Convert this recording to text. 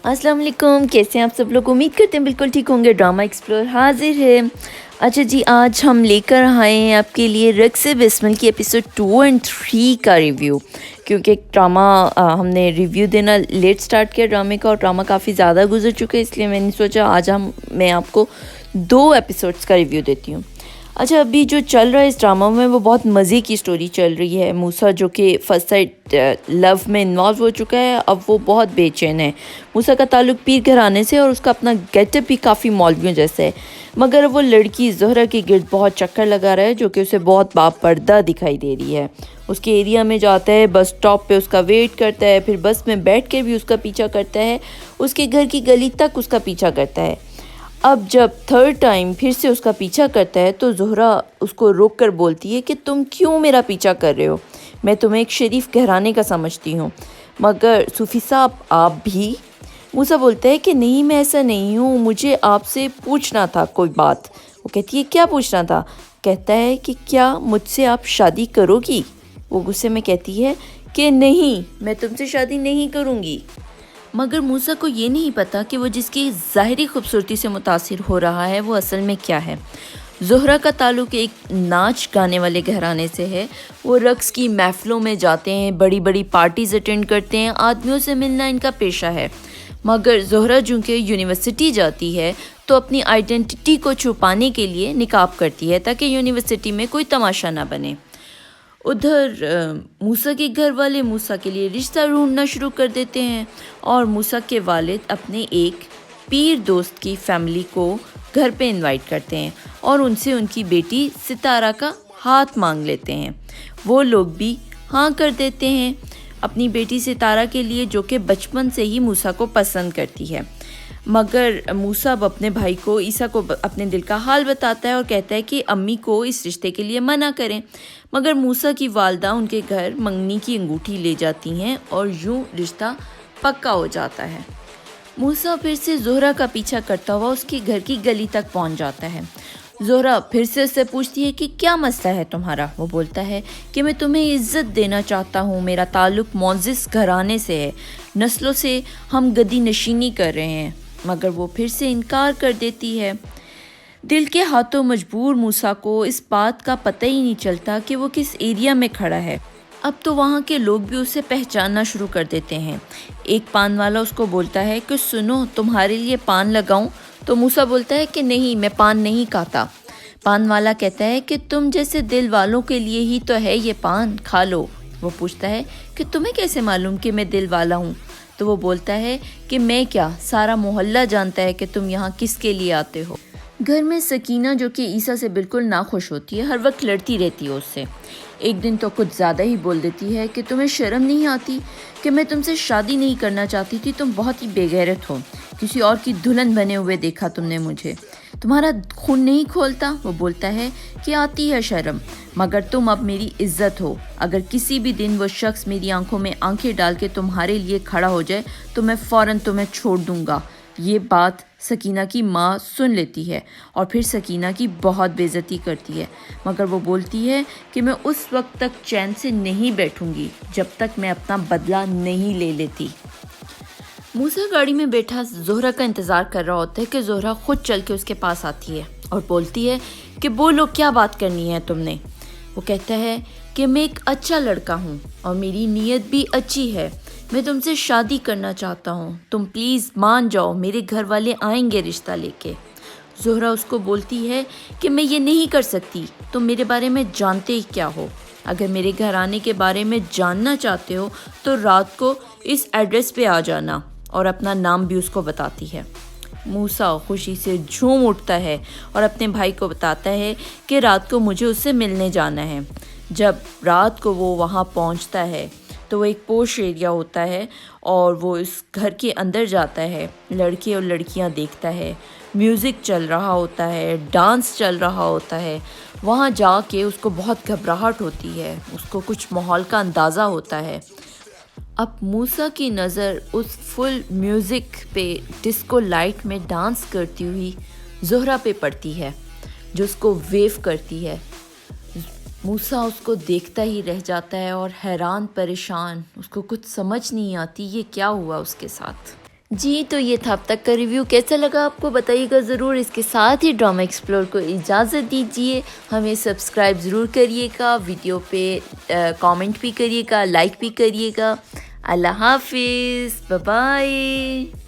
अस्सलाम वालेकुम, कैसे हैं आप सब लोग। उम्मीद करते हैं बिल्कुल ठीक होंगे। ड्रामा एक्सप्लोर हाजिर है। अच्छा जी, आज हम लेकर आए हैं आपके लिए रक्स बिस्मिल की एपिसोड 2 एंड 3 का रिव्यू। क्योंकि एक ड्रामा हमने रिव्यू देना लेट स्टार्ट किया ड्रामे का, और ड्रामा काफ़ी ज़्यादा गुजर चुका है, इसलिए मैंने सोचा आज मैं आपको 2 एपिसोड्स का रिव्यू देती हूँ। अच्छा, अभी जो चल रहा है इस ड्रामा में वो बहुत मज़े की स्टोरी चल रही है। मूसा जो कि फर्स्ट साइड लव में इन्वॉल्व हो चुका है, अब वो बहुत बेचैन है। मूसा का ताल्लुक पीर घराने से और उसका अपना गेटअप भी काफ़ी मौलवियों जैसा है, मगर वो लड़की ज़ोहरा के गिर्द बहुत चक्कर लगा रहा है, जो कि उसे बहुत बापर्दा दिखाई दे रही है। उसके एरिया में जाता है, बस स्टॉप पे उसका वेट करता है, फिर बस में बैठ के भी उसका पीछा करता है, उसके घर की गली तक उसका पीछा करता है। अब जब थर्ड टाइम फिर से उसका पीछा करता है तो ज़ोहरा उसको रोक कर बोलती है कि तुम क्यों मेरा पीछा कर रहे हो, मैं तुम्हें एक शरीफ घराने का समझती हूँ, मगर सूफ़ी साहब आप भी। मूसा बोलता है कि नहीं, मैं ऐसा नहीं हूँ, मुझे आपसे पूछना था कोई बात। वो कहती है क्या पूछना था। कहता है कि क्या मुझसे आप शादी करोगी। वो गुस्से में कहती है कि नहीं, मैं तुमसे शादी नहीं करूँगी। मगर मूसा को ये नहीं पता कि वो जिसकी ज़ाहिरी खूबसूरती से मुतासिर हो रहा है वो असल में क्या है। ज़ोहरा का ताल्लुक एक नाच गाने वाले घराने से है। वो रक्स की महफ़िलों में जाते हैं, बड़ी बड़ी पार्टीज़ अटेंड करते हैं, आदमियों से मिलना इनका पेशा है। मगर ज़ोहरा चूँकि यूनिवर्सिटी जाती है तो अपनी आइडेंटिटी को छुपाने के लिए निकाब करती है, ताकि यूनिवर्सिटी में कोई तमाशा ना बने। उधर मूसा के घर वाले मूसा के लिए रिश्ता ढूंढना शुरू कर देते हैं, और मूसा के वालिद अपने एक पीर दोस्त की फैमिली को घर पे इनवाइट करते हैं और उनसे उनकी बेटी सितारा का हाथ मांग लेते हैं। वो लोग भी हाँ कर देते हैं अपनी बेटी सितारा के लिए, जो कि बचपन से ही मूसा को पसंद करती है। मगर मूसा अब अपने भाई को ईसा को अपने दिल का हाल बताता है और कहता है कि अम्मी को इस रिश्ते के लिए मना करें। मगर मूसा की वालदा उनके घर मंगनी की अंगूठी ले जाती हैं और यूं रिश्ता पक्का हो जाता है। मूसा फिर से ज़ोहरा का पीछा करता हुआ उसके घर की गली तक पहुंच जाता है। ज़ोहरा फिर से उससे पूछती है कि क्या मसला है तुम्हारा। वो बोलता है कि मैं तुम्हें इज़्ज़त देना चाहता हूँ, मेरा ताल्लुक़ मोअज़्ज़िज़ घराने से है, नस्लों से हम गदी नशीनी कर रहे हैं। मगर वो फिर से इनकार कर देती है। दिल के हाथों मजबूर मूसा को इस बात का पता ही नहीं चलता कि वो किस एरिया में खड़ा है। अब तो वहाँ के लोग भी उसे पहचानना शुरू कर देते हैं। एक पान वाला उसको बोलता है कि सुनो, तुम्हारे लिए पान लगाऊं। तो मूसा बोलता है कि नहीं, मैं पान नहीं खाता। पान वाला कहता है कि तुम जैसे दिल वालों के लिए ही तो है ये पान, खा लो। वो पूछता है कि तुम्हें कैसे मालूम कि मैं दिल वाला हूँ। तो वो बोलता है कि मैं क्या, सारा मोहल्ला जानता है कि तुम यहाँ किसके लिए आते हो। घर में सकीना, जो कि ईसा से बिल्कुल नाखुश होती है, हर वक्त लड़ती रहती है उससे। एक दिन तो कुछ ज़्यादा ही बोल देती है कि तुम्हें शर्म नहीं आती कि मैं तुमसे शादी नहीं करना चाहती थी, तुम बहुत ही बेगैरत हो, किसी और की दुल्हन बने हुए देखा तुमने मुझे, तुम्हारा खून नहीं खोलता। वो बोलता है कि आती है शर्म, मगर तुम अब मेरी इज्जत हो, अगर किसी भी दिन वो शख्स मेरी आंखों में आंखें डाल के तुम्हारे लिए खड़ा हो जाए तो मैं फ़ौरन तुम्हें छोड़ दूंगा। ये बात सकीना की माँ सुन लेती है और फिर सकीना की बहुत बेइज्जती करती है, मगर वो बोलती है कि मैं उस वक्त तक चैन से नहीं बैठूंगी जब तक मैं अपना बदला नहीं ले लेती। मूसा गाड़ी में बैठा ज़ोहरा का इंतज़ार कर रहा होता है कि ज़ोहरा खुद चल के उसके पास आती है और बोलती है कि बोलो क्या बात करनी है तुमने। वो कहता है कि मैं एक अच्छा लड़का हूँ और मेरी नीयत भी अच्छी है, मैं तुमसे शादी करना चाहता हूँ, तुम प्लीज़ मान जाओ, मेरे घर वाले आएंगे रिश्ता लेके। ज़ोहरा उसको बोलती है कि मैं ये नहीं कर सकती, तुम मेरे बारे में जानते ही क्या हो, अगर मेरे घर आने के बारे में जानना चाहते हो तो रात को इस एड्रेस पे आ जाना, और अपना नाम भी उसको बताती है। मूसा खुशी से झूम उठता है और अपने भाई को बताता है कि रात को मुझे उससे मिलने जाना है। जब रात को वो वहाँ पहुँचता है तो वो एक पोश एरिया होता है और वो इस घर के अंदर जाता है, लड़के और लड़कियाँ देखता है, म्यूज़िक चल रहा होता है, डांस चल रहा होता है। वहाँ जाके उसको बहुत घबराहट होती है, उसको कुछ माहौल का अंदाज़ा होता है। अब मूसा की नज़र उस फुल म्यूज़िक पे डिस्को लाइट में डांस करती हुई ज़ोहरा पे पड़ती है, जो उसको वेव करती है। मूसा उसको देखता ही रह जाता है और हैरान परेशान, उसको कुछ समझ नहीं आती ये क्या हुआ उसके साथ। جی تو یہ تھا اب تک کا ریویو، کیسا لگا آپ کو بتائیے گا ضرور. اس کے ساتھ ہی ڈرامہ ایکسپلور کو اجازت دیجیے. ہمیں سبسکرائب ضرور کریے گا، ویڈیو پہ کامنٹ بھی کریے گا، لائک بھی کریے گا. اللہ حافظ، بائے بائے.